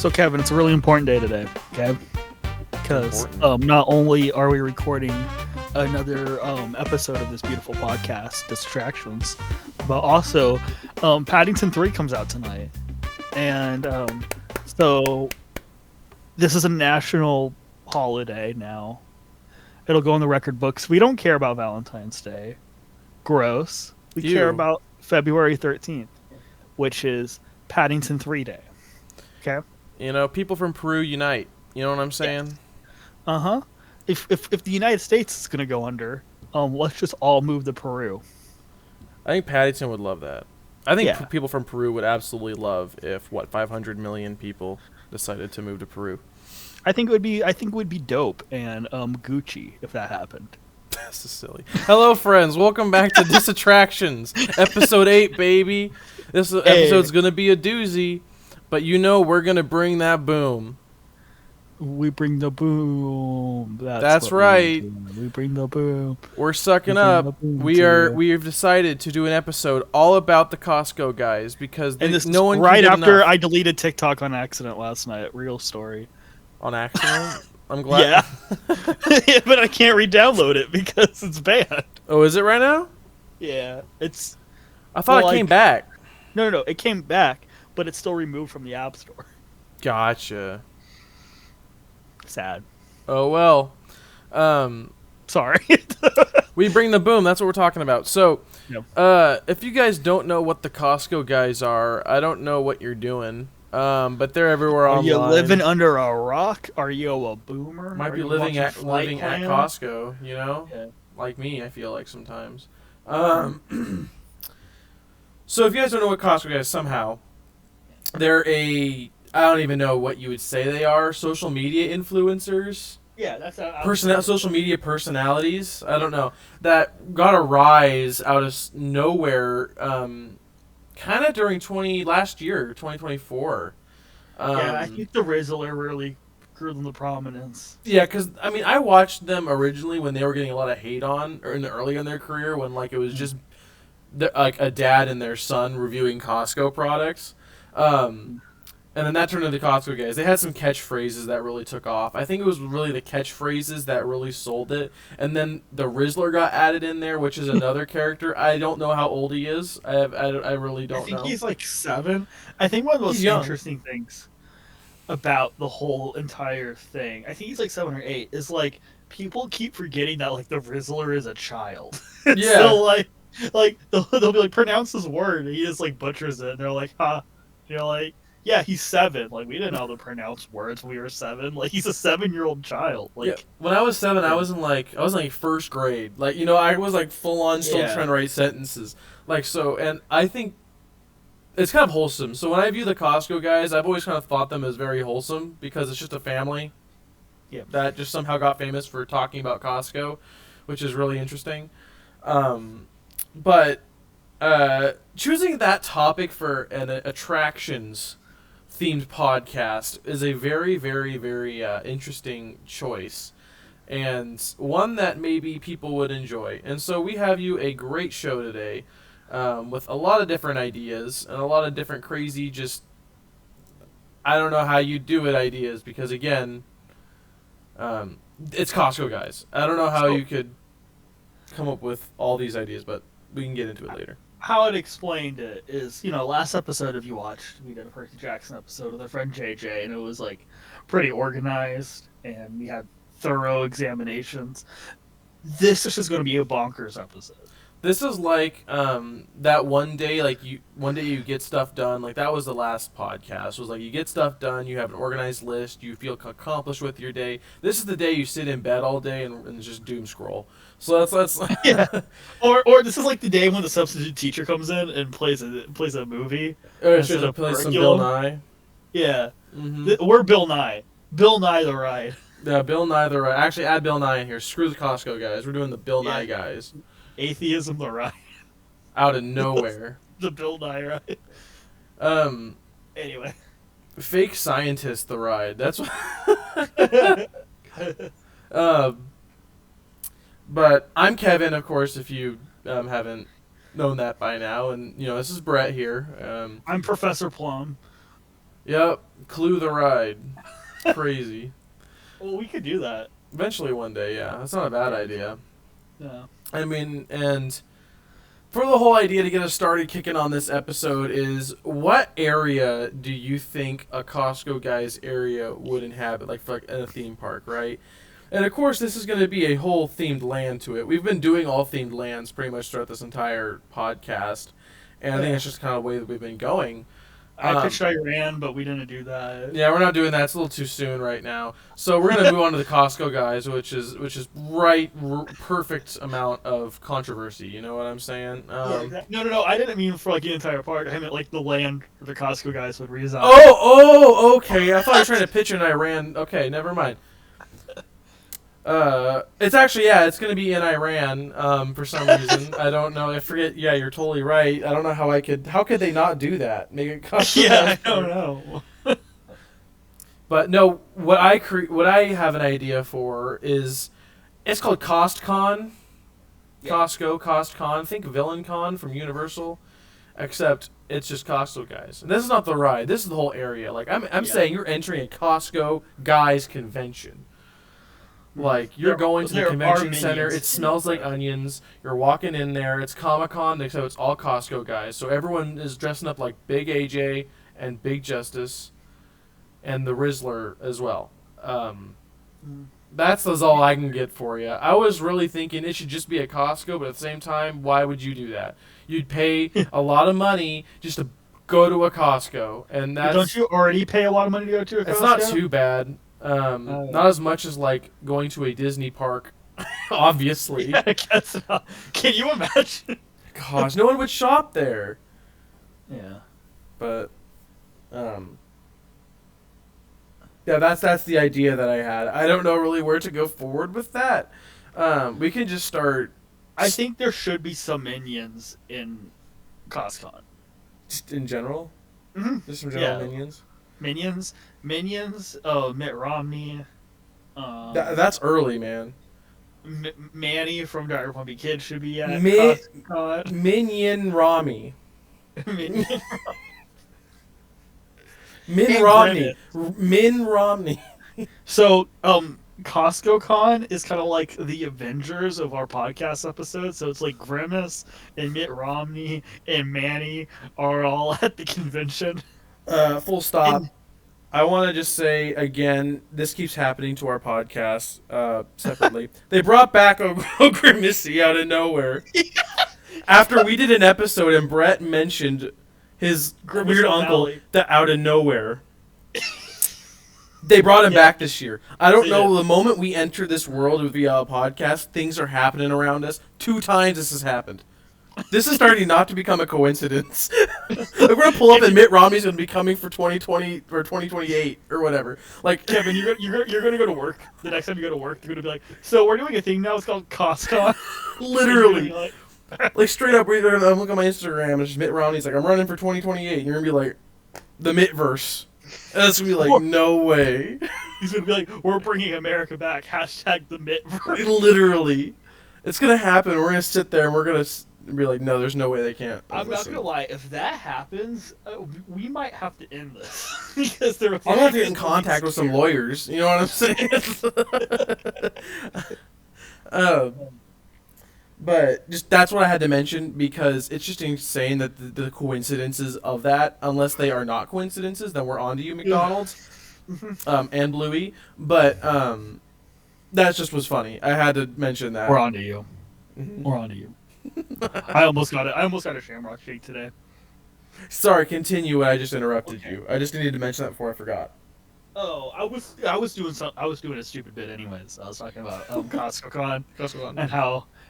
So, Kevin, it's a really important day today, okay? Because not only are we recording another episode of this beautiful podcast, Disattractions, but also Paddington 3 comes out tonight. And so this is a national holiday now. It'll go in the record books. We don't care about Valentine's Day. Gross. We care about February 13th, which is Paddington 3 Day. Okay? You know, people from Peru unite. You know what I'm saying? Yes. Uh-huh. If the United States is going to go under, let's just all move to Peru. I think Paddington would love that. I think people from Peru would absolutely love if 500 million people decided to move to Peru. I think it would be dope and Gucci if that happened. This is silly. Hello, friends. Welcome back to Disattractions, episode 8, baby. This episode's gonna be a doozy, but you know we're gonna bring that boom. We bring the boom. That's right. We bring the boom. We're sucking up. We have decided to do an episode all about the Costco guys because no one right can get after enough. I deleted TikTok on accident last night. Real story. On accident? I'm glad. Yeah, but I can't re-download it because it's banned. Oh, is it right now? Yeah, it's. I thought it came back. No, it came back, but it's still removed from the App Store. Gotcha. Sad. Oh well. Sorry. We bring the boom. That's what we're talking about. So, yep. If you guys don't know what the Costco guys are, I don't know what you're doing. But they're everywhere online. Are you living under a rock? Are you a boomer? Might be living at Costco, you know? Yeah. Like me, I feel like sometimes. So if you guys don't know what Costco guys somehow, they're I don't even know what you would say they are, social media influencers. Yeah, that's social media personalities. I don't know. That got a rise out of nowhere kind of during last year, 2024. Yeah, I think the Rizzler really grew them to prominence. Yeah, because, I mean, I watched them originally when they were getting a lot of hate on, or early in their career, when, like, it was just, like, a dad and their son reviewing Costco products. And then that turned into the Costco guys. They had some catchphrases that really took off. I think it was really the catchphrases that really sold it. And then the Rizzler got added in there, which is another character. I don't know how old he is. I really don't know. I think he's like 7. I think one of the most interesting things about the whole entire thing, I think he's like 7 or 8, is like people keep forgetting that like the Rizzler is a child. Yeah. So like they'll be like, pronounce this word, and he just like butchers it, and they're like, huh? You know, like, yeah, he's 7. Like, we didn't know how to pronounce words when we were 7. Like, he's a 7-year-old child. Like, yeah. When I was 7, I was in like first grade. Like, you know, I was like full on still trying to write sentences. Like, so, and I think it's kind of wholesome. So when I view the Costco guys, I've always kind of thought them as very wholesome because it's just a family that just somehow got famous for talking about Costco, which is really interesting. But choosing that topic for an attractions themed podcast is a very, very, very interesting choice, and one that maybe people would enjoy. And so we have you a great show today, with a lot of different ideas and a lot of different crazy, just I don't know how you do it ideas, because again, it's Costco guys. I don't know how you could come up with all these ideas, but we can get into it later. How it explained it is, you know, last episode, if you watched, we did a Percy Jackson episode with our friend JJ, and it was like pretty organized, and we had thorough examinations. This is just going to be a bonkers episode. This is like that one day you get stuff done. Like, that was the last podcast. It was like you get stuff done, you have an organized list, you feel accomplished with your day. This is the day you sit in bed all day and just doom scroll. So that's yeah. Or this is like the day when the substitute teacher comes in and plays a movie. Or should have played some Bill Nye. Yeah. Mm-hmm. We're Bill Nye. Bill Nye the Ride. Yeah, Bill Nye the Ride. Actually, add Bill Nye in here. Screw the Costco guys. We're doing the Bill Nye guys. Atheism the Ride. Out of nowhere. The Bill Nye Ride. Anyway. Fake scientist the Ride. That's what. But I'm Kevin, of course, if you haven't known that by now. And, you know, this is Brett here. I'm Professor Plum. Yep. Clue the ride. Crazy. Well, we could do that. Eventually one day, yeah. That's not a bad idea. Yeah. I mean, and for the whole idea to get us started kicking on this episode is, what area do you think a Costco Guys area would inhabit, like for like in a theme park, right? And of course, this is going to be a whole themed land to it. We've been doing all themed lands pretty much throughout this entire podcast, and I think it's just kind of the way that we've been going. I pitched Iran, but we didn't do that. Yeah, we're not doing that. It's a little too soon right now. So we're gonna move on to the Costco Guys, which is perfect amount of controversy. You know what I'm saying? No. I didn't mean for like the entire park. I meant like the land where the Costco Guys would reside. Oh, okay. I thought you were trying to pitch in Iran. Okay, never mind. It's actually, it's gonna be in Iran. For some reason, I don't know. I forget. Yeah, you're totally right. I don't know how could they not do that? Make it Costco. Yeah, I don't know. But no, what I have an idea for is, it's called CostCon. Costco, CostCon. Think VillainCon from Universal, except it's just Costco Guys. And this is not the ride. This is the whole area. Like I'm saying, you're entering a Costco Guys convention. Like, you're going to the convention center. It smells like onions. You're walking in there. It's Comic-Con, except it's all Costco Guys. So everyone is dressing up like Big AJ and Big Justice and the Rizzler as well. That's all I can get for you. I was really thinking it should just be a Costco, but at the same time, why would you do that? You'd pay a lot of money just to go to a Costco, and that's... Don't you already pay a lot of money to go to a Costco? It's not too bad. Not as much as like going to a Disney park, obviously. Yeah, I guess not. Can you imagine? Gosh, no one would shop there. Yeah. But, yeah, that's the idea that I had. I don't know really where to go forward with that. We can just start. I think there should be some minions in CostCon. Just in general? Mm-hmm. Just some general minions? Minions, Mitt Romney. That's early, man. Manny from Dr. Pumpy Kid should be at CostCon. Minion Rami. Minion Min Romney. Min Romney. So, Costco Con is kind of like the Avengers of our podcast episodes. So it's like Grimace and Mitt Romney and Manny are all at the convention. Full stop. I want to just say again, this keeps happening to our podcast separately. They brought back Ogre Missy out of nowhere. After we did an episode and Brett mentioned his weird uncle that out of nowhere. They brought him back this year. I don't know. The moment we enter this world with via a podcast, things are happening around us. 2 times this has happened. This is starting not to become a coincidence. We're gonna pull up and Mitt Romney's gonna be coming for 2020 or 2028 or whatever. Like, Kevin, you're gonna go to work. The next time you go to work, you're gonna be like, so we're doing a thing now. It's called Costco. Literally, like straight up. I'm looking at my Instagram and it's just Mitt Romney's like, I'm running for 2028. And you're gonna be like, the Mittverse. And it's gonna be like, no way. He's gonna be like, we're bringing America back. # the Mittverse. Literally, it's gonna happen. We're gonna sit there and we're gonna be like, no, there's no way they can't. I'm not gonna lie. If that happens, we might have to end this because I'm gonna have to get in contact with some lawyers. You know what I'm saying? But just that's what I had to mention because it's just insane that the coincidences of that, unless they are not coincidences, then we're on to you, McDonald's, and Bluey. But that just was funny. I had to mention that. We're on to you. We're on to you. I almost got a Shamrock Shake today. Sorry, continue. I just interrupted you. I just needed to mention that before I forgot. Oh, I was doing a stupid bit anyways. I was talking about Costco Con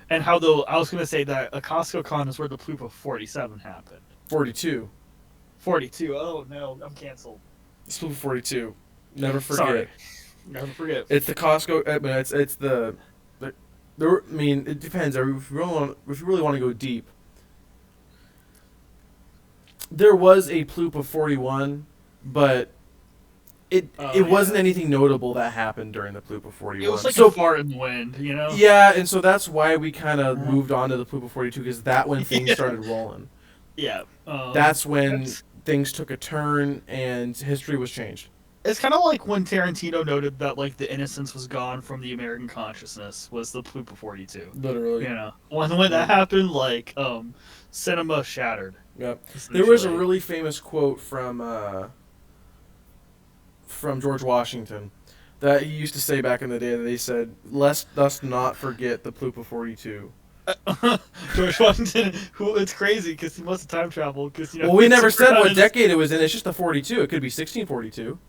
and how though I was gonna say that a Costco Con is where the Ploop of 47 happened. 42. 42. Oh no, I'm canceled. It's Ploop of 42. Never forget. Sorry. Never forget. It's the Costco. It's the. I mean, it depends. If you really want to go deep, there was a Ploop of 41, but it wasn't anything notable that happened during the Ploop of 41. It was like a fart in the wind, you know? Yeah, and so that's why we kind of moved on to the Ploop of 42 because that when things started rolling. Yeah. That's when things took a turn and history was changed. It's kind of like when Tarantino noted that like the innocence was gone from the American consciousness was the Pluto 42. Literally. You know, when that happened, like cinema shattered. Yep. There was a really famous quote from George Washington that he used to say back in the day. That he said, "Lest us not forget the Pluto 42." George Washington, who it's crazy because he must have time traveled. Because well, we never said what decade it was in. It's just the 42. It could be 1642.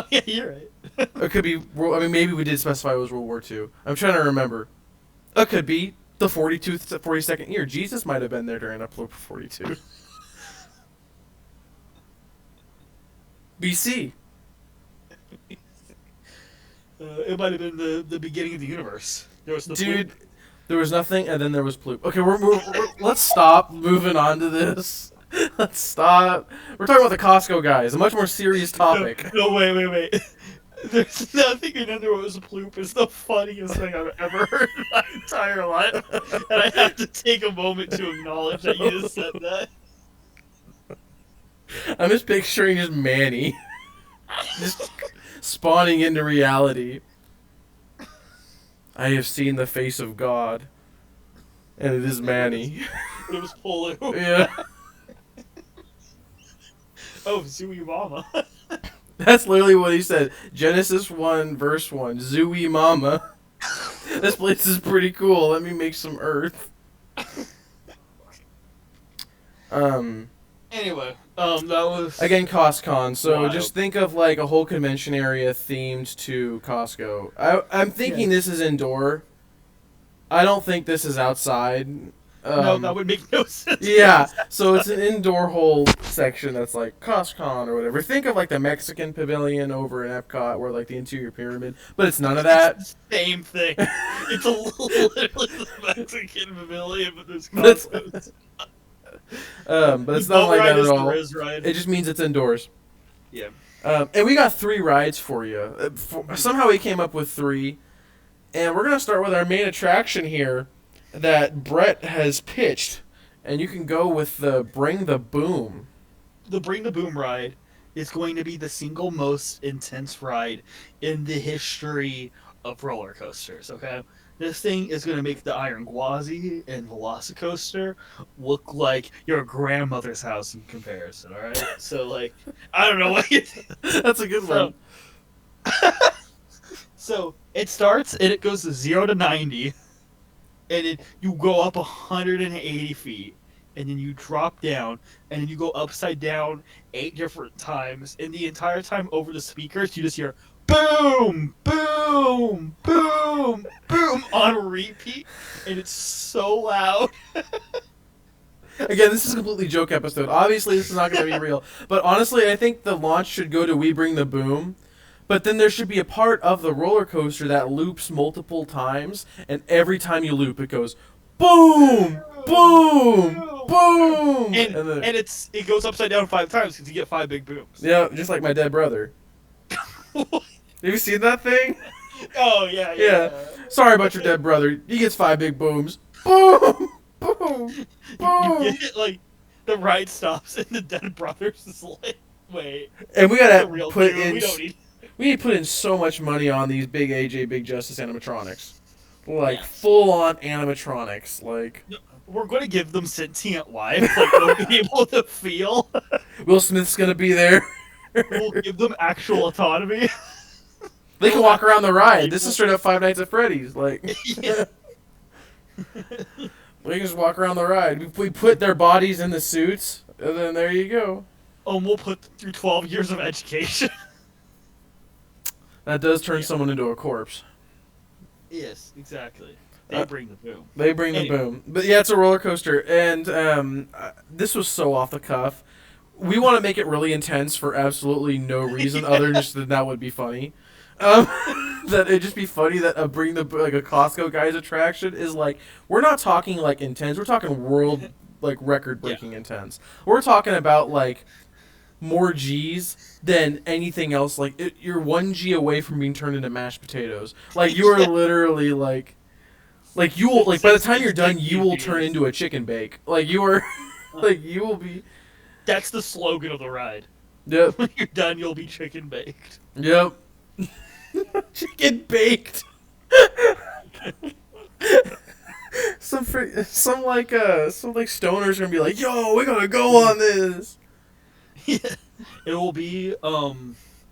Yeah, you're right. It could be. I mean, maybe we did specify it was World War II. I'm trying to remember. It could be the 42nd year. Jesus might have been there during Pluto 42. BC. It might have been the beginning of the universe. There was Dude, there was nothing, and then there was Pluto. Okay, we're let's stop moving on to this. Let's stop. We're talking about the Costco Guys, a much more serious topic. No, wait. There's nothing in there was a ploop. It's the funniest thing I've ever heard in my entire life. And I have to take a moment to acknowledge that you just said that. I'm just picturing just Manny. Just spawning into reality. I have seen the face of God. And it is Manny. It was Polu. Yeah. Oh, Zooey Mama. That's literally what he said. Genesis 1, verse 1. Zooey Mama. This place is pretty cool. Let me make some earth. Anyway, that was... Again, CostCon. So wild. just think of like a whole convention area themed to Costco. I'm thinking this is indoor. I don't think this is outside. No, that would make no sense. Yeah, so it's an indoor whole section that's like CostCon or whatever. Think of like the Mexican pavilion over in Epcot where like the interior pyramid, but it's none of that. It's the same thing. It's literally the Mexican pavilion, but there's Costco. But it's not like that at all. Ride. It just means it's indoors. Yeah. And we got 3 rides for you. Somehow we came up with 3. And we're going to start with our main attraction here that Brett has pitched. And you can go with the Bring the Boom. The Bring the Boom ride is going to be the single most intense ride in the history of roller coasters, okay? This thing is going to make the Iron Gwazi and Velocicoaster look like your grandmother's house in comparison, alright? So, like, I don't know what you think. That's a good one. So, it starts and it goes to 0 to 90, and you go up 180 feet, and then you drop down, and then you go upside down 8 different times, and the entire time over the speakers, you just hear boom, boom, boom, boom on repeat, and it's so loud. Again, this is a completely joke episode. Obviously, this is not going to be real. But honestly, I think the launch should go to We Bring the Boom. But then there should be a part of the roller coaster that loops multiple times, and every time you loop, it goes boom, boom, boom, and it goes upside down 5 times because you get 5 big booms. Yeah, just like my dead brother. Have you seen that thing? Oh yeah. Sorry about your dead brother. He gets 5 big booms. Boom, boom, boom. You get, like, the ride stops and the dead brothers is like, wait. And we gotta put boom. in. We need to put in so much money on these big AJ, Big Justice animatronics. Like, full-on animatronics. Like, we're going to give them sentient life. Like, they'll be able to feel. Will Smith's going to be there. We'll give them actual autonomy. They can walk around the ride. This is straight up Five Nights at Freddy's. Like, Yeah. We can just walk around the ride. We put their bodies in the suits, and then there you go. We'll put them through 12 years of education. That does turn someone into a corpse. Yes, exactly. They bring the boom. They bring the boom. But yeah, it's a roller coaster. And this was so off the cuff. We want to make it really intense for absolutely no reason other than just that would be funny. That it'd just be funny that a Costco Guys attraction is like, we're not talking like intense. We're talking world like record breaking intense. We're talking about like more G's than anything else. Like you're 1 G away from being turned into mashed potatoes. Like you are literally like you will, like by the time you're done, you will turn into a chicken bake. Like you are, like you will be. That's the slogan of the ride. Yep. When you're done, you'll be chicken baked. Yep. Chicken baked. some stoners gonna be like, yo, we gotta go on this. Yeah. It will be a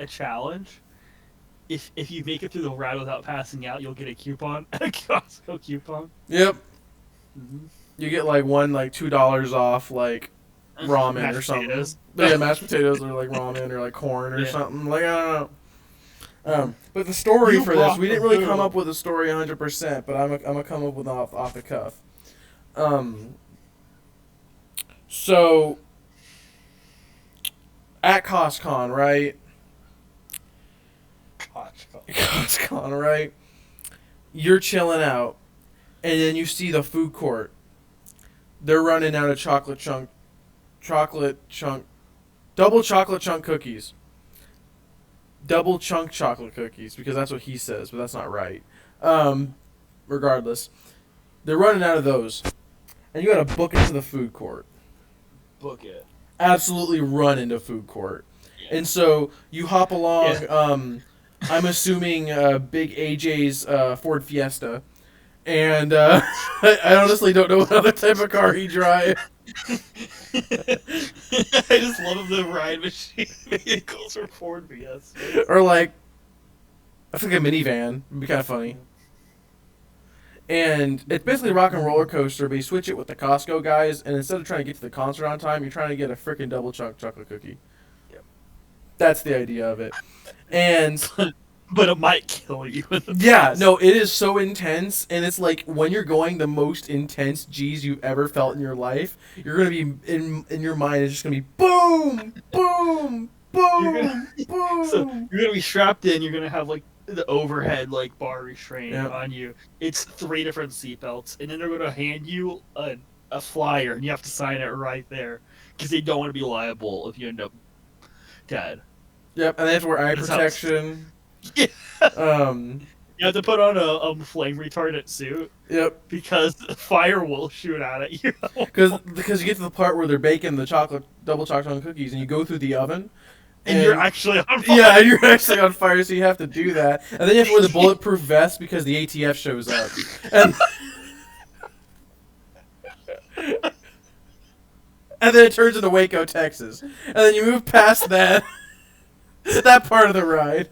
challenge. If you make it through the ride without passing out, you'll get a coupon, a Costco coupon. Yep. Mm-hmm. You get like $2 off like ramen Mashed or something. potatoes. Yeah, mashed potatoes or like ramen or like corn or something. Like, I don't know. But the story You for this, brought we didn't the really food. come up with a story 100%, but I'm gonna come up with off the cuff. So at CostCon, right? CostCon, right? You're chilling out, and then you see the food court. They're running out of double chocolate chunk cookies. Double chunk chocolate cookies, because that's what he says, but that's not right. Regardless, they're running out of those, and you gotta book into the food court. Book it. Absolutely run into food court. Yeah. And so you hop along, I'm assuming Big AJ's Ford Fiesta, and I honestly don't know what other type of car he drives. I just love the ride machine vehicles for Ford Fiesta. Or like, I think a minivan would be kind of funny. And it's basically a rock and roller coaster, but you switch it with the Costco guys, and instead of trying to get to the concert on time, you're trying to get a freaking double chunk chocolate cookie. Yep. That's the idea of it. And but it might kill you. Yeah, no, it is so intense, and it's like when you're going the most intense G's you've ever felt in your life, you're gonna be in your mind. It's just gonna be boom, boom, boom, boom. So you're gonna be strapped in. You're gonna have like the overhead like bar restraint on you. It's 3 different seatbelts, and then they're gonna hand you a flyer, and you have to sign it right there because they don't want to be liable if you end up dead. Yep, and they have to wear eye protection. Yeah. You have to put on a flame retardant suit. Yep. Because fire will shoot out at you. Because you get to the part where they're baking the double chocolate cookies, and you go through the oven. And you're actually on fire. Yeah, you're actually on fire, so you have to do that. And then you have to wear the bulletproof vest because the ATF shows up. And then it turns into Waco, Texas. And then you move past that part of the ride.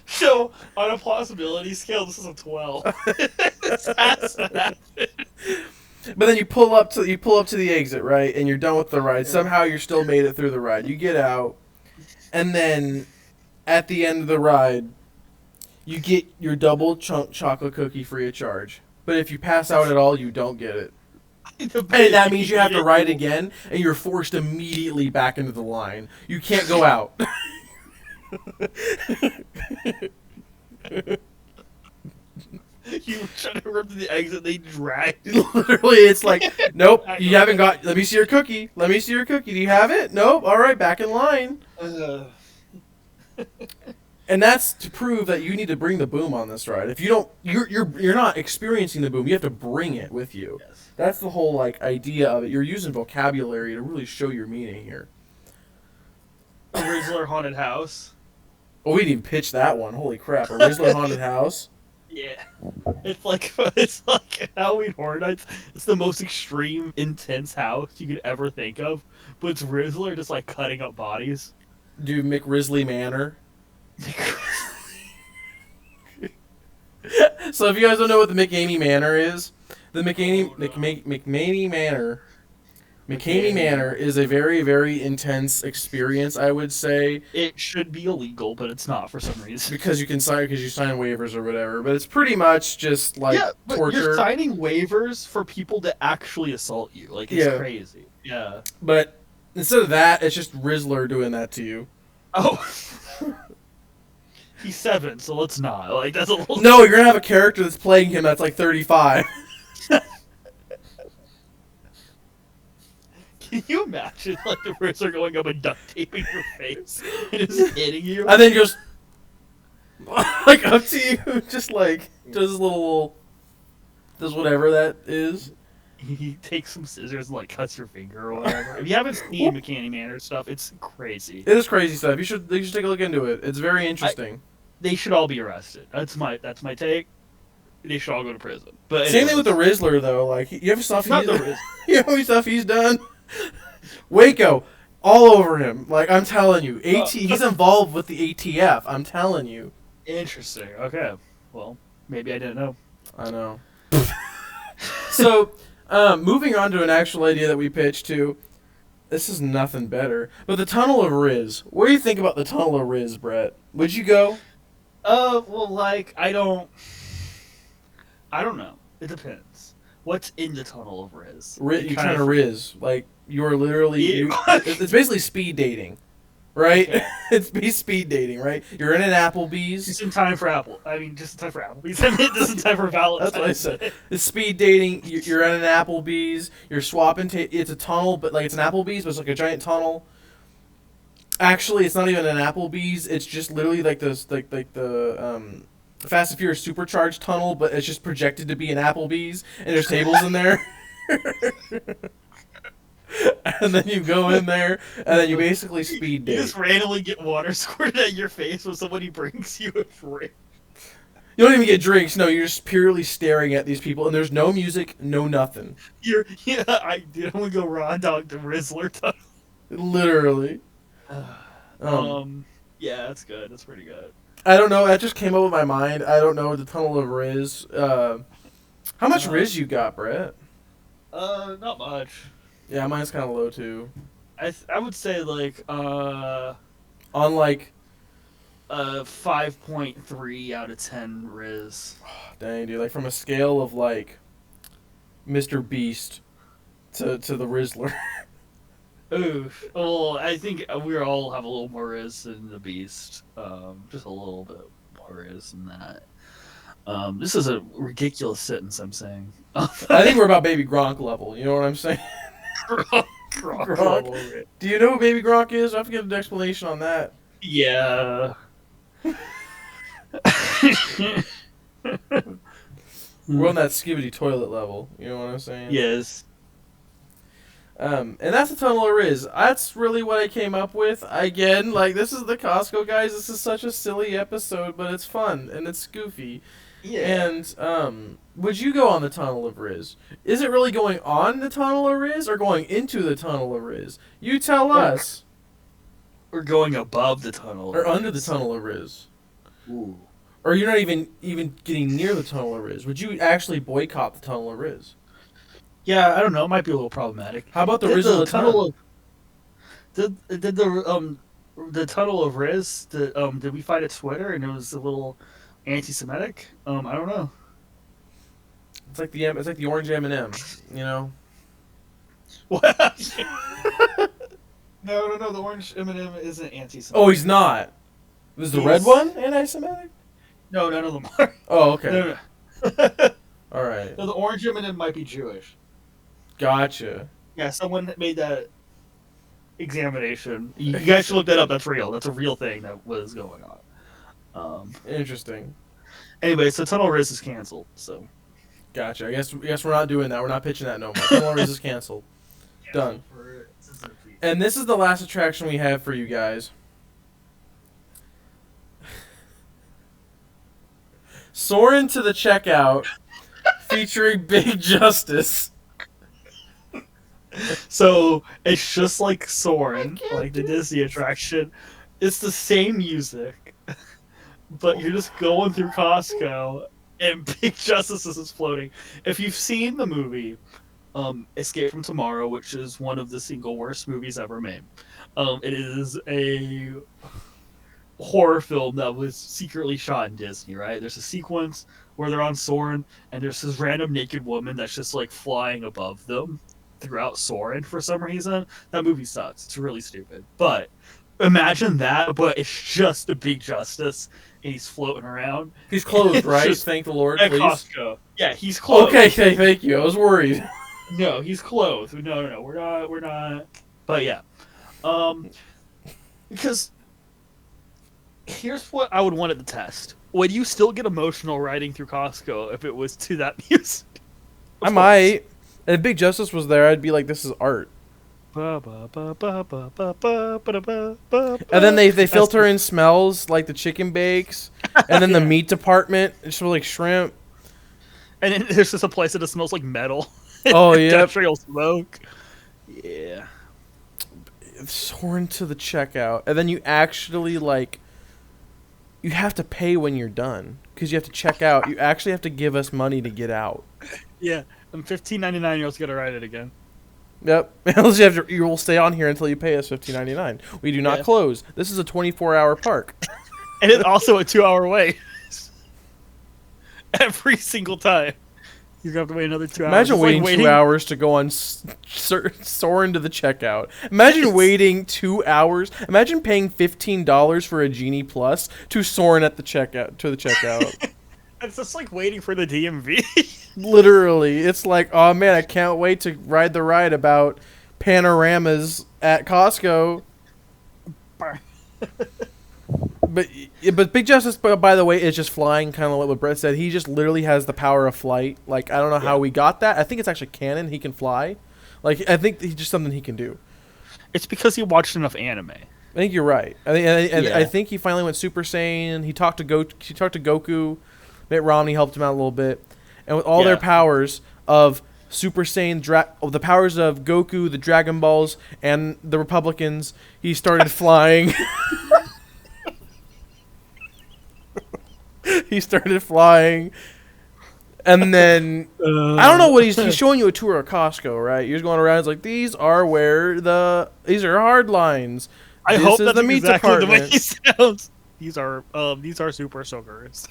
So, on a plausibility scale, this is a 12. But then you pull up to the exit, right? And you're done with the ride. Somehow you're still made it through the ride. You get out, and then at the end of the ride, you get your double chunk chocolate cookie free of charge. But if you pass out at all, you don't get it. And that means you have to ride again, and you're forced immediately back into the line. You can't go out. You try to rip to the exit, they drag. Literally, it's like, nope, you haven't got. Let me see your cookie. Let me see your cookie. Do you have it? Nope. All right, back in line. And that's to prove that you need to bring the boom on this ride. If you don't, you're not experiencing the boom. You have to bring it with you. Yes. That's the whole idea of it. You're using vocabulary to really show your meaning here. A Rizzler haunted house. Oh, we didn't even pitch that one. Holy crap! A Rizzler haunted house. Yeah, it's like Halloween Horror Nights. It's the most extreme, intense house you could ever think of, but it's Rizzler just cutting up bodies. Dude, McRizzly Manor. So if you guys don't know what the McAney Manor is, the McManey Manor. McCamey Manor is a very, very intense experience, I would say. It should be illegal, but it's not for some reason. Because you sign waivers or whatever. But it's pretty much just but torture. You're signing waivers for people to actually assault you. It's crazy. Yeah. But instead of that, it's just Rizzler doing that to you. Oh. He's 7, so let's not. That's a little. No, you're gonna have a character that's playing him that's 35. Can you imagine the Rizzler going up and duct taping your face and just hitting you? And then just up to you, just does whatever that is. he takes some scissors and like cuts your finger or whatever. If you haven't seen Candyman or stuff, it's crazy. It is crazy stuff. You should take a look into it. It's very interesting. They should all be arrested. That's my take. They should all go to prison. But same thing with the Rizzler though. Like you have stuff not the Rizzler. You know how many stuff he's done. Waco, all over him. Like I'm telling you, he's involved with the ATF. I'm telling you. Interesting. Okay. Well, maybe I didn't know. I know. So, moving on to an actual idea that we pitched to. This is nothing better. But the Tunnel of Riz. What do you think about the Tunnel of Riz, Brett? Would you go? Well, like, I don't know. It depends. What's in the Tunnel of Riz? You're trying to Riz. Like, you're literally... it's basically speed dating. Right? Okay. It's speed dating, right? You're in an Applebee's. Just in time for just in time for Applebee's. Just in time for Valentine's. That's what I said. It's speed dating. You're at an Applebee's. You're swapping. it's a tunnel, but like it's an Applebee's, but it's like a giant tunnel. Actually, it's not even an Applebee's. It's just literally like this, like the Fast and Furious supercharged tunnel, but it's just projected to be an Applebee's, and there's tables in there. And then you go in there, and then you basically speed date. You just randomly get water squirted at your face when somebody brings you a drink. You don't even get drinks. No, you're just purely staring at these people, and there's no music, no nothing. I did only go raw dog to Rizzler tunnel. Literally. Yeah, that's good. That's pretty good. I don't know. That just came up with my mind. I don't know the Tunnel of Riz. How much Riz you got, Brett? Not much. Yeah, mine's kind of low too. I would say like on like 5.3 out of 10 Riz. Oh, dang, dude! Like from a scale of like Mr. Beast to the Rizzler. Oof. Well, I think we all have a little more Riz than the Beast. Just a little bit more Riz than that. This is a ridiculous sentence I'm saying. I think we're about Baby Gronk level. You know what I'm saying? Gronk. Do you know who Baby Gronk is? I have to get an explanation on that. Yeah. We're on that skibidi toilet level. You know what I'm saying? Yes. And that's the Tunnel of Riz. That's really what I came up with. Again, like, this is the Costco Guys. This is such a silly episode, but it's fun, and it's goofy. Yeah. And, would you go on the Tunnel of Riz? Is it really going on the Tunnel of Riz, or going into the Tunnel of Riz? You tell us. Or going above the Tunnel of Or Riz. under the Tunnel of Riz. Ooh. Or you're not even getting near the Tunnel of Riz. Would you actually boycott the Tunnel of Riz? Yeah, I don't know. It might be a little problematic. How about the Riz of the Tunnel? Did the Tunnel of Riz? Did we find its Twitter and it was a little anti-Semitic? I don't know. It's like the orange M&M, you know. What? No. The orange M&M isn't anti-Semitic. Oh, he's not. Was the red one anti-Semitic? No, none of them are. Oh, okay. No. All right. No, the orange M&M might be Jewish. Gotcha. Yeah, someone made that examination. You guys should look that up. That's real. That's a real thing that was going on. Interesting. Anyway, so Tunnel Riz is canceled. So. Gotcha. I guess we're not doing that. We're not pitching that no more. Tunnel Riz is canceled. Done. And this is the last attraction we have for you guys. Soarin' to the Checkout, featuring Big Justice. So it's just like Soarin', like the Disney attraction. It's the same music, but you're just going through Costco, and Big Justice is floating. If you've seen the movie Escape from Tomorrow, which is one of the single worst movies ever made, it is a horror film that was secretly shot in Disney, right? There's a sequence where they're on Soarin', and there's this random naked woman that's just like flying above them throughout Soarin' for some reason. That movie sucks. It's really stupid. But imagine that, but it's just a Big Justice, and he's floating around. He's clothed, right? Just, thank the Lord, at please. Costco. Yeah, he's clothed. Okay, thank you. I was worried. No, he's clothed. No, we're not. But yeah. Because here's what I would want it to test. Would you still get emotional riding through Costco if it was to that music? I might. And if Big Justice was there, I'd be like, this is art. And And then they filter in smells like the chicken bakes, and then the meat department it smells like shrimp. And then there's just a place that just smells like metal. Oh yeah, industrial smoke. Yeah. Soaring to the checkout, and then you actually like. You have to pay when you're done because you have to check out. You actually have to give us money to get out. Yeah, and $15.99 you'll get to ride it again. Yep. Unless you will stay on here until you pay us $15.99. We do not close. This is a 24-hour park. And it's also a 2-hour wait. Every single time. You're going to have to wait another 2 hours. Imagine waiting 2 hours to go on soaring to the checkout. Imagine waiting 2 hours. Imagine paying $15 for a Genie Plus to soaring at the checkout. It's just like waiting for the DMV. Literally. It's like, oh man, I can't wait to ride the ride about panoramas at Costco. But Big Justice, by the way, is just flying, kind of like what Brett said. He just literally has the power of flight. Like, I don't know how we got that. I think it's actually canon. He can fly. Like, I think he's just something he can do. It's because he watched enough anime. I think you're right. I think he finally went Super Saiyan. He talked to Goku. Mitt Romney helped him out a little bit. And with all their powers of Super Saiyan, the powers of Goku, the Dragon Balls, and the Republicans, he started flying. He started flying, and then I don't know what he's showing you a tour of Costco, right? You're just going around. It's like these are hard lines. I hope that's the meat exactly department. The way he sounds. These are super soakers.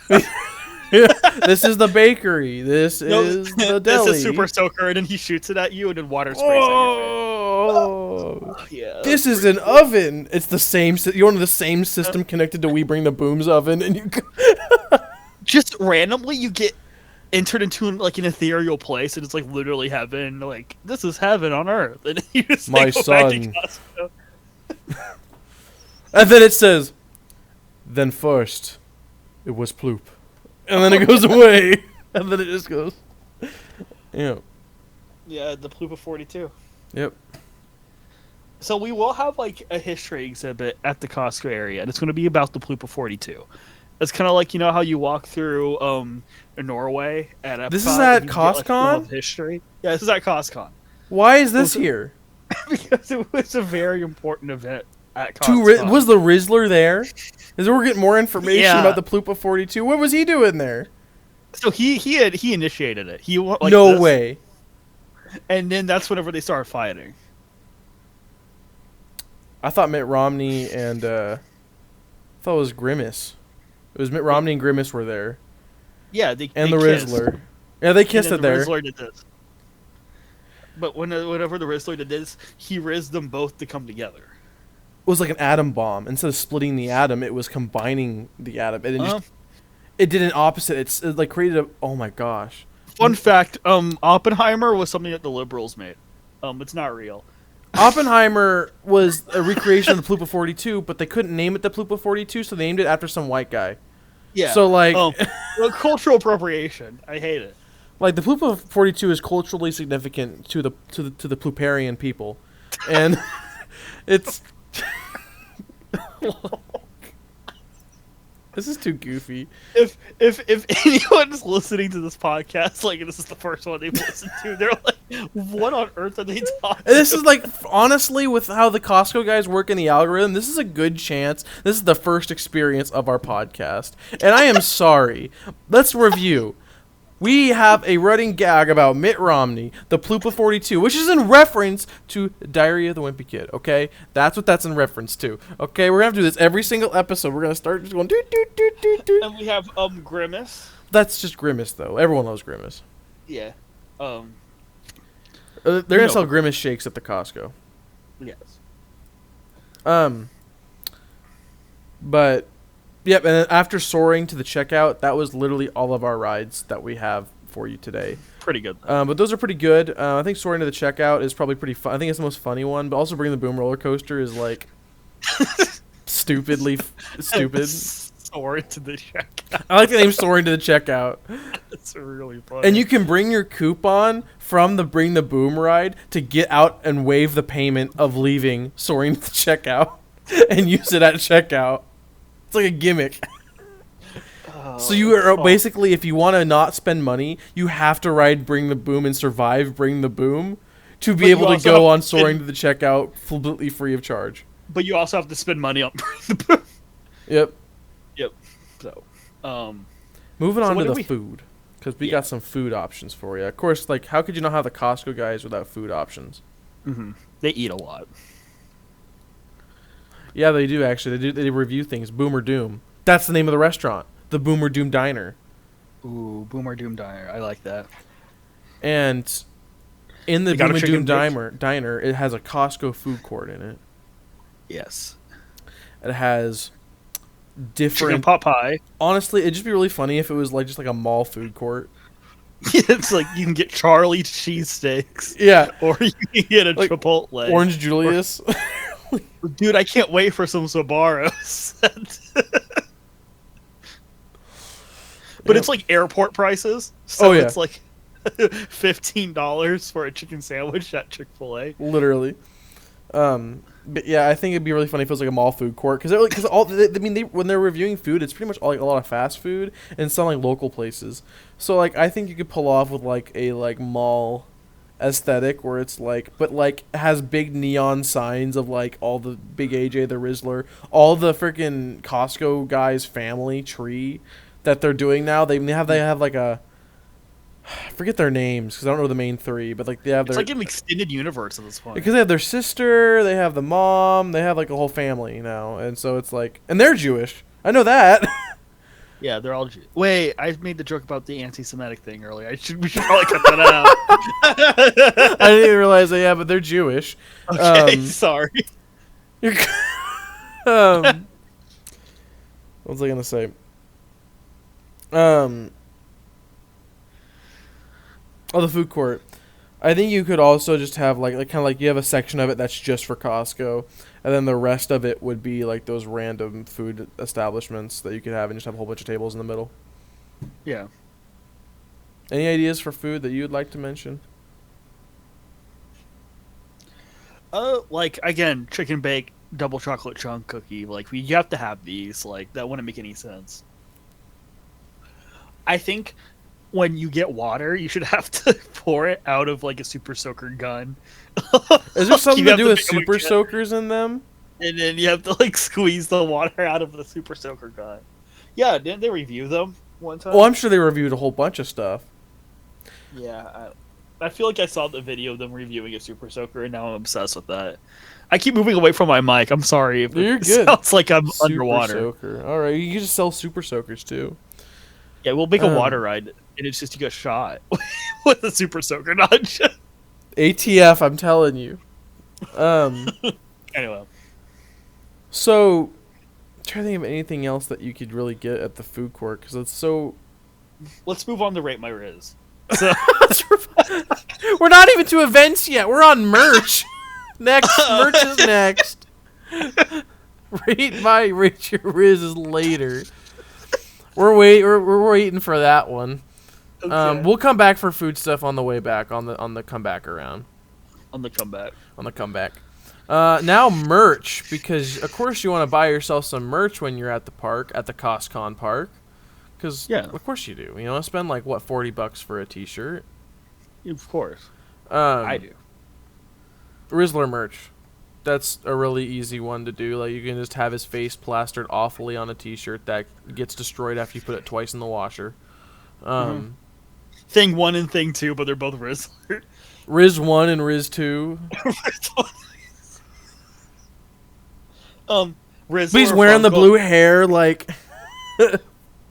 This is the bakery. This is the deli. This is super soaker, and then he shoots it at you, and then water sprays at your face. Yeah. This is an oven. It's the same. You're on the same system connected to We Bring the Booms oven, and you just randomly you get entered into like an ethereal place, and it's like literally heaven. Like this is heaven on earth, and you just my son. And then it says, "Then first, it was Ploop," and then it goes away, and then it just goes. Yeah. Yeah, the Ploop of 42. Yep. So we will have like a history exhibit at the Costco area, and it's going to be about the Ploop of 42. It's kind of like, you know how you walk through Norway at Epcot. This is at CostCon? Like, history. Yeah, this is at CostCon. Why is this here? Because it was a very important event at CostCon. Was the Rizzler there? Is we're getting more information about the Ploop of 42? What was he doing there? So he initiated it. He like no way. And then that's whenever they started fighting. I thought Mitt Romney and I thought it was Grimace. It was Mitt Romney and Grimace were there. Yeah, the Rizzler. Yeah, they kissed it there. The Rizzler did this. But whenever the Rizzler did this, he rizzed them both to come together. It was like an atom bomb. Instead of splitting the atom, it was combining the atom. And it did an opposite. It like created a. Oh my gosh. Fun fact: Oppenheimer was something that the liberals made. It's not real. Oppenheimer was a recreation of the Ploop of 42, but they couldn't name it the Ploop of 42, so they named it after some white guy. Yeah. So like, cultural appropriation. I hate it. Like the Ploop of 42 is culturally significant to the Plooparian people, and it's. This is too goofy. If anyone's listening to this podcast, like this is the first one they've listened to, they're like, "What on earth are they talking?" And this is like, honestly, with how the Costco guys work in the algorithm, this is a good chance. This is the first experience of our podcast, and I am sorry. Let's review. We have a running gag about Mitt Romney, the Ploop of 42, which is in reference to Diary of the Wimpy Kid, okay? That's what that's in reference to, okay? We're going to do this every single episode. We're going to start just going doot, doot, doot, doot, doot. And we have Grimace. That's just Grimace, though. Everyone loves Grimace. Yeah. They're going to sell Grimace shakes at the Costco. Yes. But... Yep, and then after soaring to the checkout, that was literally all of our rides that we have for you today. Pretty good. But those are pretty good. I think soaring to the checkout is probably pretty fun. I think it's the most funny one, but also Bring the Boom roller coaster is like stupidly stupid. Soaring to the checkout. I like the name Soaring to the Checkout. That's really funny. And you can bring your coupon from the Bring the Boom ride to get out and waive the payment of leaving Soaring to the Checkout and use it at checkout. It's like a gimmick. So you are basically, if you want to not spend money, you have to ride Bring the Boom and survive Bring the Boom to be able to go on Soaring to the Checkout completely free of charge. But you also have to spend money on Bring the Boom. Yep. Yep. So, moving on to the food, because we got some food options for you. Of course, like, how could you not have the Costco Guys without food options? Mm-hmm. They eat a lot. Yeah, they do actually. They review things. Boomer Doom. That's the name of the restaurant. The Boomer Doom Diner. Ooh, Boomer Doom Diner. I like that. And in the Boomer Doom Diner, it has a Costco food court in it. Yes. It has different chicken pot pie. Honestly, it'd just be really funny if it was like just like a mall food court. It's like you can get Charlie cheesesteaks. Yeah. Or you can get a like Chipotle. Orange Julius. Dude, I can't wait for some Sbarros. But it's like airport prices. So it's like $15 for a chicken sandwich at Chick-fil-A. Literally. But yeah, I think it'd be really funny if it was like a mall food court because when they're reviewing food, it's pretty much like a lot of fast food and some like local places. So like I think you could pull off with like a like mall aesthetic where it's like, but like has big neon signs of like all the big AJ the Rizzler, all the freaking Costco Guys family tree that they're doing now. They have like a, I forget their names because I don't know the main three, but like they have their. It's like an extended universe at this point. Because they have their sister, they have the mom, they have like a whole family now, and so it's like, and they're Jewish. I know that. Yeah, they're all Jewish. Wait, I made the joke about the anti-Semitic thing earlier. We should probably cut that out. I didn't even realize that. Yeah, but they're Jewish. Okay, sorry. You're. What was I gonna say? Oh, the food court. I think you could also just have like kind of like you have a section of it that's just for Costco, and then the rest of it would be like those random food establishments that you could have and just have a whole bunch of tables in the middle. Yeah. Any ideas for food that you would like to mention? Like again, chicken bake, double chocolate chunk cookie. Like you have to have these. Like that wouldn't make any sense. I think when you get water, you should have to pour it out of like a super soaker gun. Is there something to do with super soakers in them? And then you have to like squeeze the water out of the super soaker gun. Yeah, didn't they review them one time? Well, I'm sure they reviewed a whole bunch of stuff. Yeah, I feel like I saw the video of them reviewing a super soaker, and now I'm obsessed with that. I keep moving away from my mic. I'm sorry if You're it good. sounds like I'm Super underwater. Soaker. All right, you can just sell super soakers too. Yeah, we'll make a water ride, and it's just you get shot with a super soaker, not just... ATF, I'm telling you. Anyway. So, I'm trying to think of anything else that you could really get at the food court, because it's so... Let's move on to Rate My Riz. So... We're not even to events yet. We're on merch. Next. Merch is next. Rate Your Riz is later. We're waiting for that one. Okay. We'll come back for food stuff on the way back on the comeback around. On the comeback. Now merch, because of course you want to buy yourself some merch when you're at the park, at the CostCon park. Because of course you do. You know, spend like what, $40 for a T-shirt. Of course. I do. Rizzler merch. That's a really easy one to do. Like you can just have his face plastered awfully on a T-shirt that gets destroyed after you put it twice in the washer. Thing 1 and Thing 2, but they're both Rizzler. Riz 1 and Riz 2. Rizzler. He's wearing the blue hair like.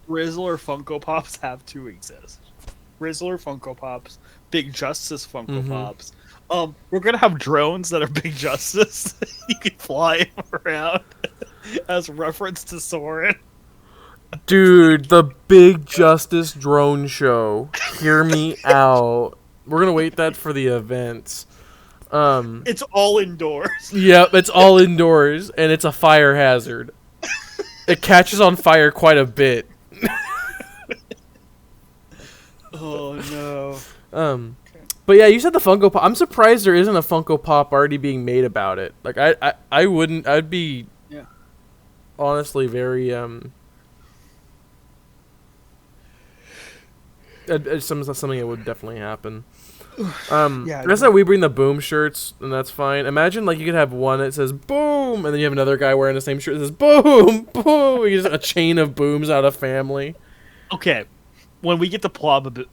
Rizzler Funko Pops have to exist. Rizzler Funko Pops, Big Justice Funko Pops. We're gonna have drones that are Big Justice. You can fly him around as reference to Soren. Dude, the Big Justice drone show. Hear me out. We're gonna wait that for the events. It's all indoors. Yep, it's all indoors, and it's a fire hazard. It catches on fire quite a bit. Oh no. But yeah, you said the Funko Pop. I'm surprised there isn't a Funko Pop already being made about it. Like I wouldn't. I'd be. Yeah. Honestly, very It's something that would definitely happen. Yeah, that's how we bring the Boom shirts, and that's fine. Imagine like you could have one that says Boom, and then you have another guy wearing the same shirt that says Boom, Boom. You just a chain of booms out of family. Okay, when we get the ploopability,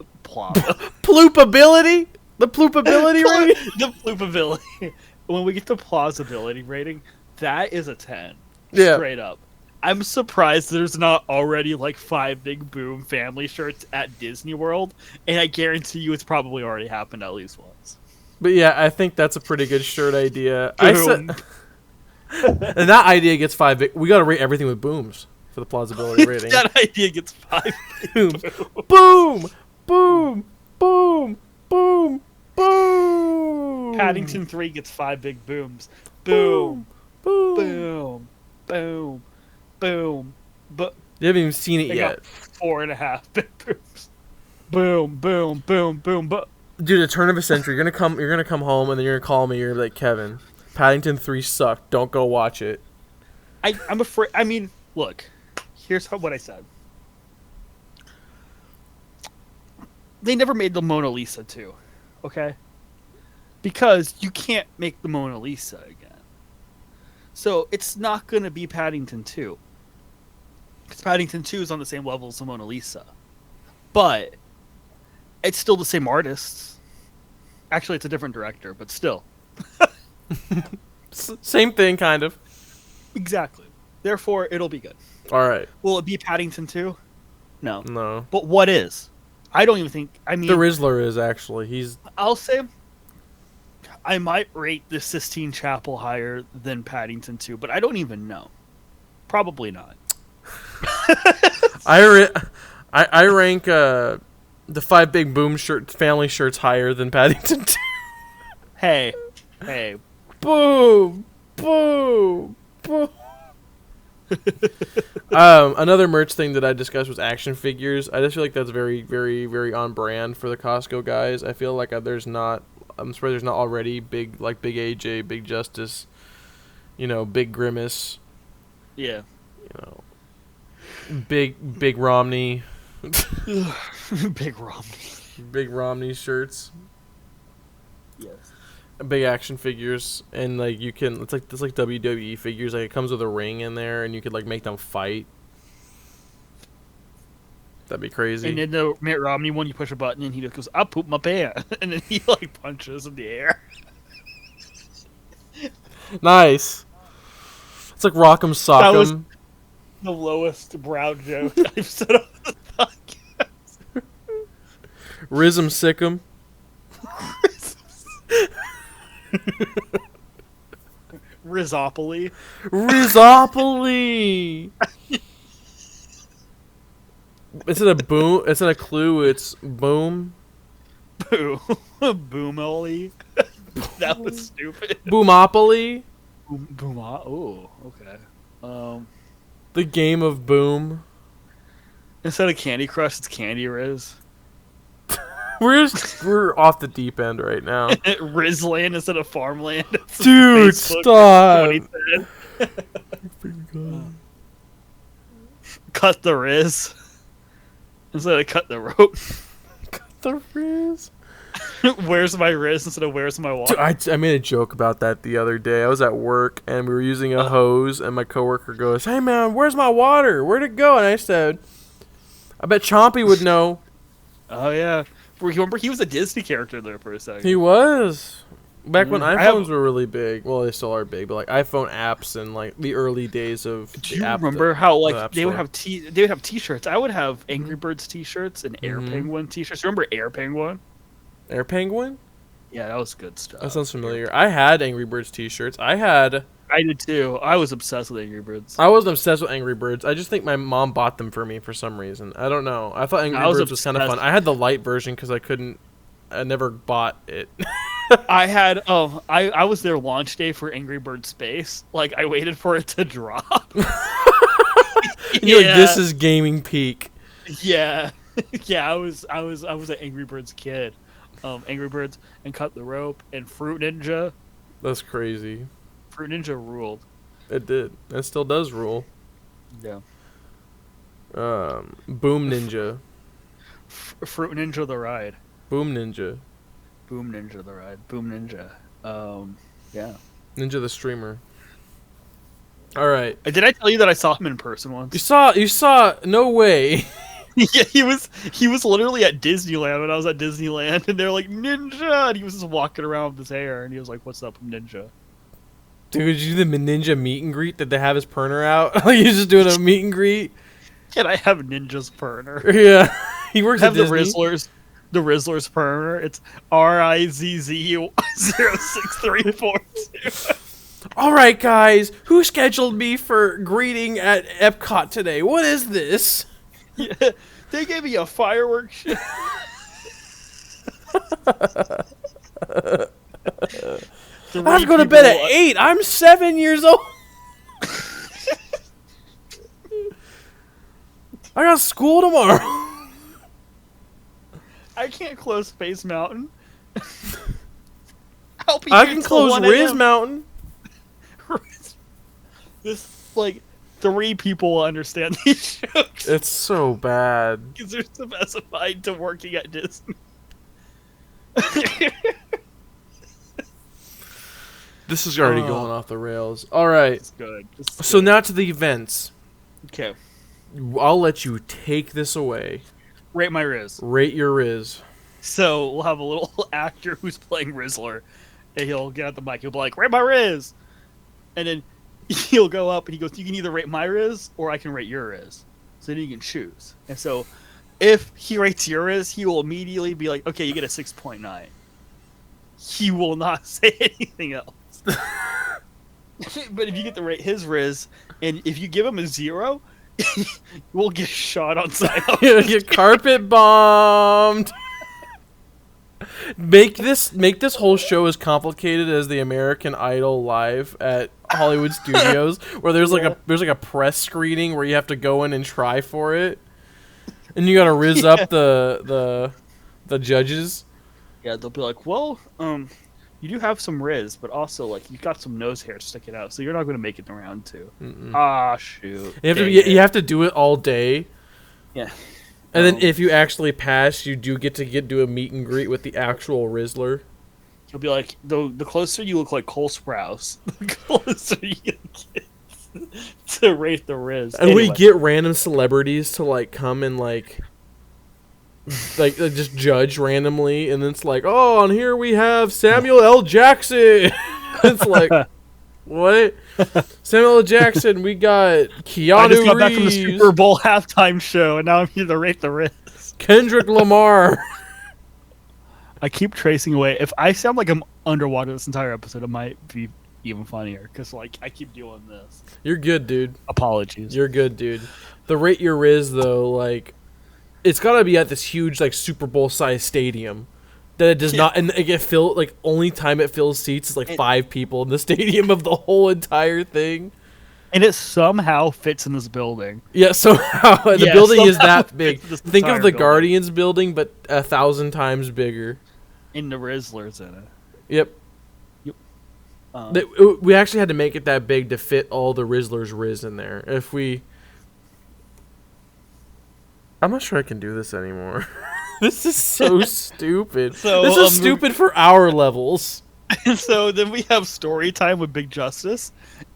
the ploopability rating, the ploopability. When we get the plausibility rating, that is a 10. Yeah, straight up. I'm surprised there's not already like 5 Big Boom family shirts at Disney World, and I guarantee you it's probably already happened at least once. But yeah, I think that's a pretty good shirt idea. Boom. And that idea gets 5 big. We got to rate everything with booms for the plausibility rating. That idea gets 5 booms. Boom, boom, boom, boom, boom. Paddington 3 gets 5 big booms. Boom, boom, boom, boom, boom. But you haven't even seen it yet. 4.5 big booms. Boom, boom, boom, boom. But dude, the turn of a century. You're gonna come home, and then you're gonna call me. You're like, Kevin, Paddington 3 sucked. Don't go watch it. I'm afraid. I mean, look. Here's what I said. They never made the Mona Lisa 2, okay? Because you can't make the Mona Lisa again. So it's not going to be Paddington 2. Because Paddington 2 is on the same level as the Mona Lisa. But it's still the same artists. Actually, it's a different director, but still. Same thing, kind of. Exactly. Therefore, it'll be good. All right. Will it be Paddington 2? No. No. But what is? I don't even think... I mean... The Rizzler is, actually. I'll say... I might rate the Sistine Chapel higher than Paddington 2, but I don't even know. Probably not. I rank the 5 Big Boom family shirts higher than Paddington 2. Hey. Boom. Boom. Boom. Another merch thing that I discussed was action figures. I just feel like that's very, very, very on brand for the Costco guys. I feel like I'm surprised there's not already big AJ, Big Justice, Big Grimace. Yeah. Big Romney. Big Romney. Big Romney shirts. Yes. Big action figures, and like it's like WWE figures. Like it comes with a ring in there, and you could like make them fight. That'd be crazy. And then the Mitt Romney one, you push a button and he just goes, "I poop my pants," and then he like punches in the air. Nice. It's like Rock'em Sock'em. That was the lowest brow joke I've said on the podcast. Riz'em Sick'em. Rizzopoly. Instead of boom, instead of clue, it's boom. Boom. Boomoli. That was stupid. Boomopoly. Boom. Oh, okay. The game of boom. Instead of Candy Crush, it's Candy Riz. We're off the deep end right now. Rizland instead of Farmland. Dude, stop. Cut the Riz instead of cut the rope. Cut the Riz. Where's my Riz instead of where's my water? Dude, I made a joke about that the other day. I was at work and we were using a hose, and my coworker goes, "Hey man, where's my water? Where'd it go?" And I said, "I bet Chompy would know." Oh yeah. Remember, he was a Disney character there for a second. He was. Back when iPhones were really big. Well, they still are big, but like iPhone apps and like the early days of Do you remember how like they would have T-shirts? I would have Angry Mm-hmm. Birds T-shirts and Air Penguin T-shirts. Remember Air Penguin? Air Penguin? Yeah, that was good stuff. That sounds familiar. I had Angry Birds T-shirts. I did too. I was obsessed with Angry Birds. I wasn't obsessed with Angry Birds. I just think my mom bought them for me for some reason. I don't know. I thought Angry Birds was kind of fun. I had the light version because I never bought it. I had I was their launch day for Angry Birds Space. Like I waited for it to drop. And you're like, this is gaming peak. Yeah. Yeah, I was an Angry Birds kid. Angry Birds and Cut the Rope and Fruit Ninja. That's crazy. Fruit Ninja ruled. It did. It still does rule. Yeah. Boom Ninja. Fruit Ninja the Ride. Boom Ninja. Boom Ninja the Ride. Boom Ninja. Yeah. Ninja the Streamer. All right. Did I tell you that I saw him in person once? You saw no way. Yeah, he was literally at Disneyland when I was at Disneyland, and they're like, Ninja, and he was just walking around with his hair, and he was like, "What's up, Ninja?" Dude, did you do the Ninja meet and greet? Did they have his perner out? Like, he's just doing a meet and greet? Can I have Ninja's perner? Yeah. He works at Disney. The Rizzler's perner. It's RIZZ06342. All right, guys. Who scheduled me for greeting at Epcot today? What is this? Yeah, they gave me a fireworks show. I have to go to bed at 8. I'm 7 years old. I got school tomorrow. I can't close Space Mountain. I can close Riz Mountain. This, like, 3 people will understand these jokes. It's so bad. Because they're specified to working at Disney. This is already going off the rails. All right. It's good. So now to the events. Okay. I'll let you take this away. Rate my Riz. Rate your Riz. So we'll have a little actor who's playing Rizzler, and he'll get out the mic. He'll be like, "Rate my Riz," and then he'll go up and he goes, "You can either rate my Riz or I can rate your Riz." So then you can choose. And so, if he rates your Riz, he will immediately be like, "Okay, you get a 6.9." He will not say anything else. But if you get to rate his Riz, and if you give him a 0, we'll get shot on site. You'll get carpet bombed. Make this whole show as complicated as the American Idol live at Hollywood Studios, where there's like a press screening where you have to go in and try for it, and you gotta riz up the judges. Yeah, they'll be like, "Well, you do have some Riz, but also like you got some nose hair sticking out, so you're not going to make it in round 2." Ah, shoot! You have to do it all day. Yeah. And then if you actually pass, you do get to do a meet and greet with the actual Rizzler. He'll be like, the closer you look like Cole Sprouse, the closer you get to rate the Riz. And we get random celebrities to like come and like just judge randomly, and then it's like, oh, and here we have Samuel L. Jackson. It's like, what? Samuel L. Jackson, we got Keanu I just got Reeves, back from the Super Bowl halftime show, and now I'm here to rate the Riz. Kendrick Lamar. I keep tracing away. If I sound like I'm underwater this entire episode, it might be even funnier, because like I keep doing this. You're good, dude. Apologies. You're good, dude. The rate your Riz, though, like, it's gotta be at this huge like Super Bowl sized stadium that it does not, and it get filled, like only time it fills seats is like 5 people in the stadium of the whole entire thing, and it somehow fits in this building. Yeah, somehow the building is that big. Think of the building. Guardians building, but 1,000 times bigger. And the Rizzler's in it. Yep. We actually had to make it that big to fit all the Rizzler's Riz in there. I'm not sure I can do this anymore. This is so stupid. This is stupid for our levels. And so then we have story time with Big Justice,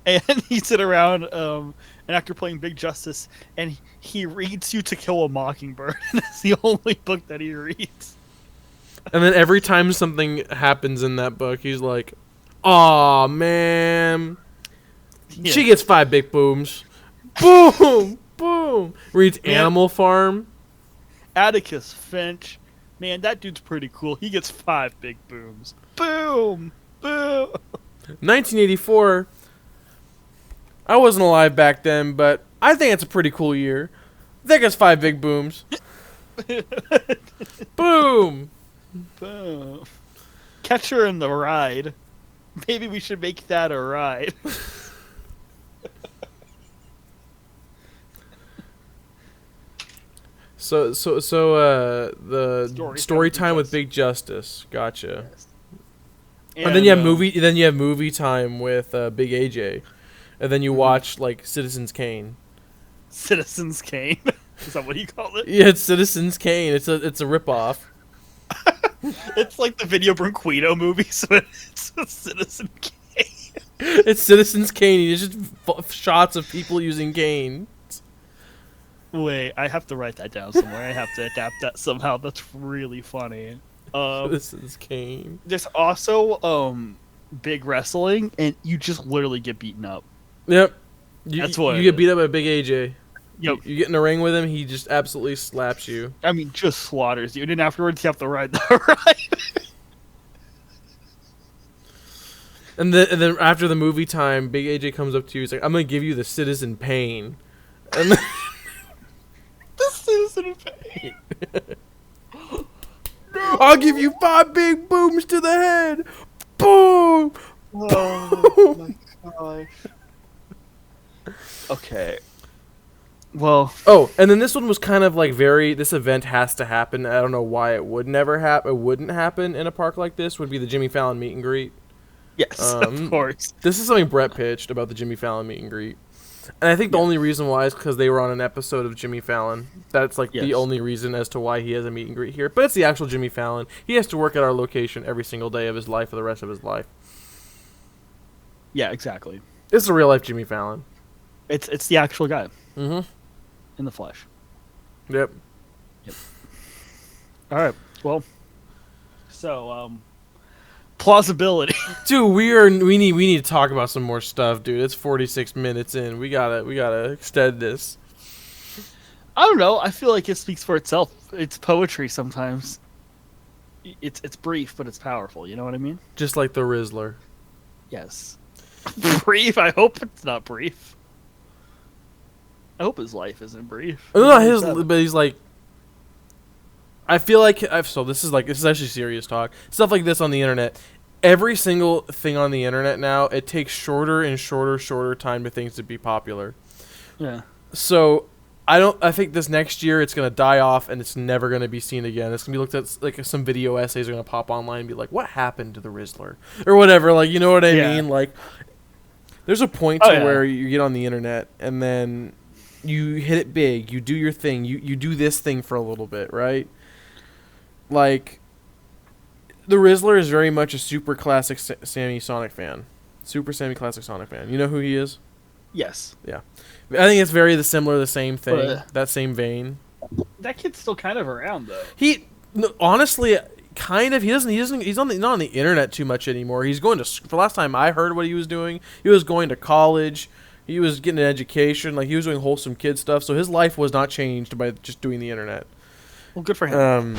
and he sit around an actor playing Big Justice, and he reads You to Kill a Mockingbird, and that's the only book that he reads. And then every time something happens in that book, he's like, "Aw, man, she gets 5 big booms." Boom, boom. Reads Animal Farm. Atticus Finch, man, that dude's pretty cool. He gets 5 big booms. Boom, boom. 1984. I wasn't alive back then, but I think it's a pretty cool year. I think it's 5 big booms. Boom. Boom. Catcher in the Ride. Maybe we should make that a ride. The story time with Big Justice. Gotcha. Yes. And then you have movie time with Big AJ, and then you watch like Citizens Kane. Citizens Kane. Is that what you call it? Yeah, it's Citizens Kane. It's a ripoff. It's like the Video Bronquito movies, but it's a Citizen Kane. It's Citizens Kane. It's just shots of people using cane. Wait, I have to write that down somewhere. I have to adapt that somehow. That's really funny. Citizens Kane. There's also big wrestling, and you just literally get beaten up. Yep. That's what you get beat up by Big AJ. Yep. You get in a ring with him, he just absolutely slaps you. I mean, just slaughters you, and then afterwards you have to ride the ride. And then after the movie time, Big AJ comes up to you. He's like, "I'm gonna give you the Citizen Pain." And then The Citizen Pain. I'll give you 5 big booms to the head. Boom. Oh my gosh. Okay. Well. Oh, and then this one was kind of like this event has to happen. I don't know why it would never happen. It wouldn't happen in a park like this. Would be the Jimmy Fallon meet and greet. Yes, of course. This is something Brett pitched about the Jimmy Fallon meet and greet. And I think the only reason why is because they were on an episode of Jimmy Fallon. That's like the only reason as to why he has a meet and greet here. But it's the actual Jimmy Fallon. He has to work at our location every single day of his life for the rest of his life. Yeah, exactly. It's a real life Jimmy Fallon. It's the actual guy. Mm-hmm. In the flesh. Yep. All right. Well. So plausibility. Dude, we need to talk about some more stuff, dude. It's 46 minutes in. We gotta extend this. I don't know. I feel like it speaks for itself. It's poetry sometimes. It's brief, but it's powerful. You know what I mean? Just like the Rizzler. Yes. Brief. I hope it's not brief. I hope his life isn't brief. No, but he's like. I feel like this is actually serious talk. Stuff like this on the internet. Every single thing on the internet now, it takes shorter and shorter time for things to be popular. Yeah. So I think this next year it's gonna die off and it's never gonna be seen again. It's gonna be looked at like some video essays are gonna pop online and be like, what happened to the Rizzler? Or whatever, like, you know what I mean? Like there's a point to where you get on the internet and then you hit it big, you do your thing, you do this thing for a little bit, right? Like the Rizzler is very much a super classic Sammy Sonic fan. Super Sammy classic Sonic fan. You know who he is? Yes. Yeah. I think it's very the same thing, that same vein. That kid's still kind of around though. Honestly, kind of. He's not on the internet too much anymore. He's going to, for the last time I heard what he was doing, he was going to college. He was getting an education. Like, he was doing wholesome kid stuff. So his life was not changed by just doing the internet. Well, good for him.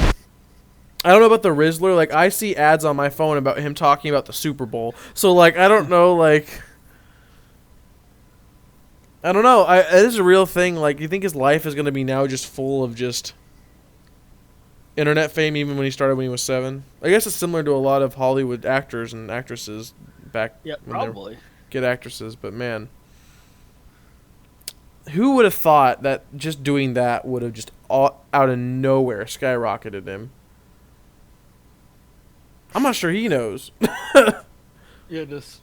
I don't know about the Rizzler. Like, I see ads on my phone about him talking about the Super Bowl. So, like, I don't know, like, I don't know. It is a real thing. Like, you think his life is going to be now just full of just internet fame, even when he was 7? I guess it's similar to a lot of Hollywood actors and actresses back when probably. they get actresses. But, man, who would have thought that just doing that would have just out of nowhere skyrocketed him? I'm not sure he knows. Yeah, just.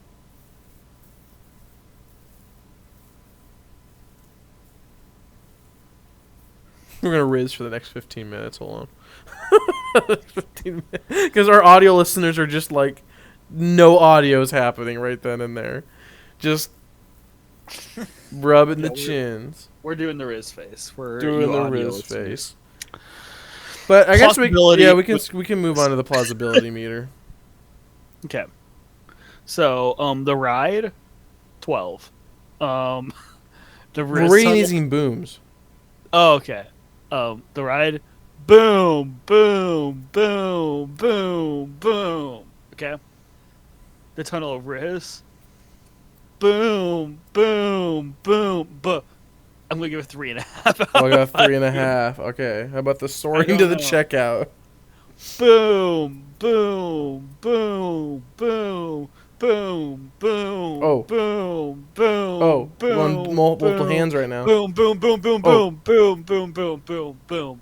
We're going to Riz for the next 15 minutes. Hold on. 15 minutes. Because our audio listeners are just like, no audio is happening right then and there. Just rubbing the chins. We're doing the Riz face. We're doing the Riz face. But I guess we can move on to the plausibility meter. Okay. So, the ride, 12. The We're using booms. Oh, okay. The ride, boom, boom, boom, boom, boom. Okay. The tunnel of Riz, boom, boom, boom, boom. I'm gonna give it 3.5. Oh, I got 3.5. Okay. How about the soaring to the checkout? Boom, boom, boom, boom, boom, boom. Oh. Boom, boom. Oh, boom, multiple hands right now. Boom, boom, boom, boom, boom, boom, boom, boom, boom, boom,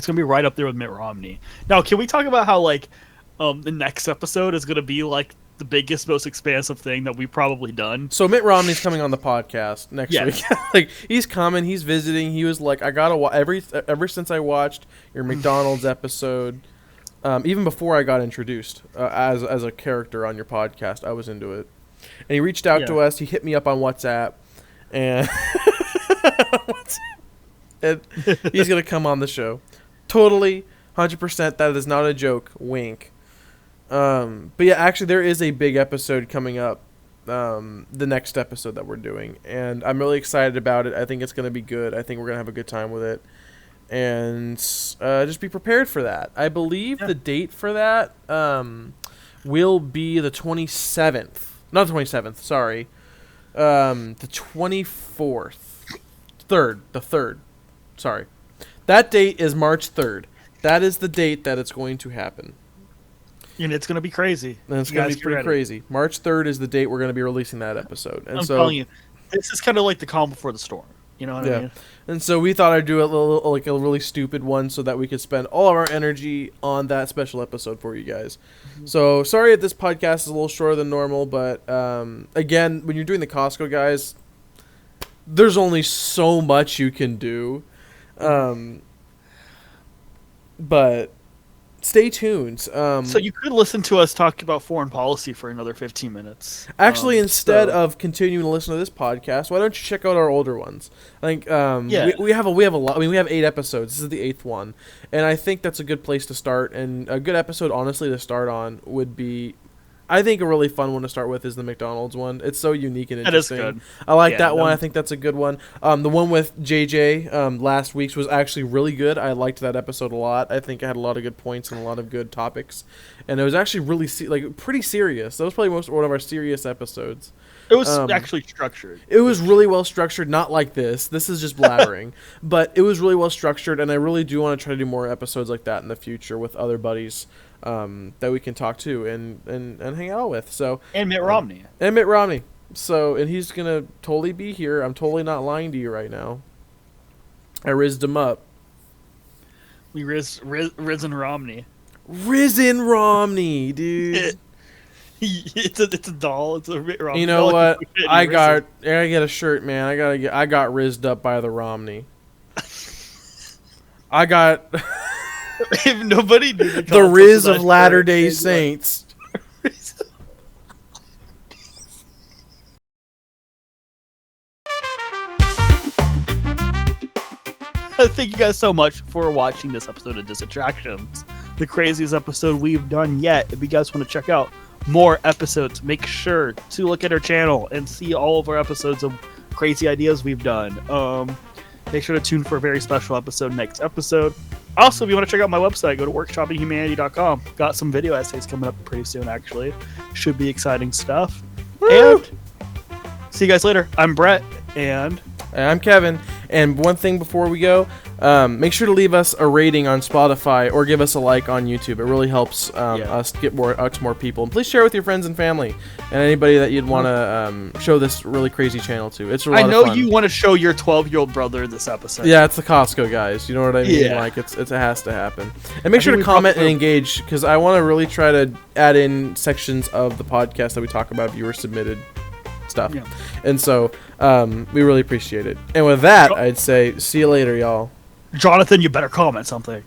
It's gonna be right up there with Mitt Romney. Now, can we talk about how like the next episode is gonna be like the biggest, most expansive thing that we've probably done? So Mitt Romney's coming on the podcast next Yeah. week. Like he's coming, he's visiting. He was like, I gotta ever since I watched your McDonald's episode, even before I got introduced as a character on your podcast, I was into it. And he reached out to us. He hit me up on WhatsApp, and and he's gonna come on the show. Totally, 100%. That is not a joke. Wink. But yeah, actually, there is a big episode coming up. The next episode that we're doing, and I'm really excited about it. I think it's gonna be good. I think we're gonna have a good time with it, and just be prepared for that. I believe the date for that will be the 27th. Not the 27th. Sorry, the 24th. The 3rd. Sorry. That date is March 3rd. That is the date that it's going to happen. And it's going to be crazy. And it's going to be pretty crazy. March 3rd is the date we're going to be releasing that episode. And I'm telling you, this is kind of like the calm before the storm. You know what I mean? And so we thought I'd do a really stupid one so that we could spend all of our energy on that special episode for you guys. Mm-hmm. So sorry if this podcast is a little shorter than normal, but again, when you're doing the Costco Guys, there's only so much you can do. But stay tuned. So you could listen to us talk about foreign policy for another 15 minutes. Actually, instead of continuing to listen to this podcast, why don't you check out our older ones? I think we have a lot. I mean, we have 8 episodes. This is the 8th one, and I think that's a good place to start. And a good episode, honestly, to start on would be, I think a really fun one to start with is the McDonald's one. It's so unique and interesting. That is good. I like that one. I think that's a good one. The one with JJ last week's was actually really good. I liked that episode a lot. I think it had a lot of good points and a lot of good topics, and it was actually really pretty serious. That was probably one of our serious episodes. It was actually structured. It was really well structured, not like this. This is just blabbering. But it was really well structured, and I really do want to try to do more episodes like that in the future with other buddies that we can talk to and hang out with. So and Mitt Romney. So, and he's going to totally be here. I'm totally not lying to you right now. I rizzed him up. We risen Romney. Risen Romney, dude. It's a doll. It's a Mitt Romney. You know what? I gotta get a shirt, man. I got rizzed up by the Romney. I got if nobody knew the Riz of Latter-day Saints. Thank you guys so much for watching this episode of Disattractions, the craziest episode we've done yet. If you guys want to check out more episodes, make sure to look at our channel and see all of our episodes of crazy ideas we've done. Make sure to tune for a very special episode next episode. Also, if you want to check out my website, go to workshoppinghumanity.com. Got some video essays coming up pretty soon, actually. Should be exciting stuff. Woo! And see you guys later. I'm Brett, and I'm Kevin. And one thing before we go, make sure to leave us a rating on Spotify or give us a like on YouTube. It really helps us get out to more people. And please share with your friends and family and anybody that you'd want to show this really crazy channel to. It's a lot of fun. I know you want to show your 12-year-old brother this episode. Yeah, it's the Costco Guys. You know what I mean? Yeah. Like it has to happen. And make sure to comment and engage, because I want to really try to add in sections of the podcast that we talk about viewer submitted stuff. Yeah. And so we really appreciate it. And with that, I'd say see you later, y'all. Jonathan, you better comment something.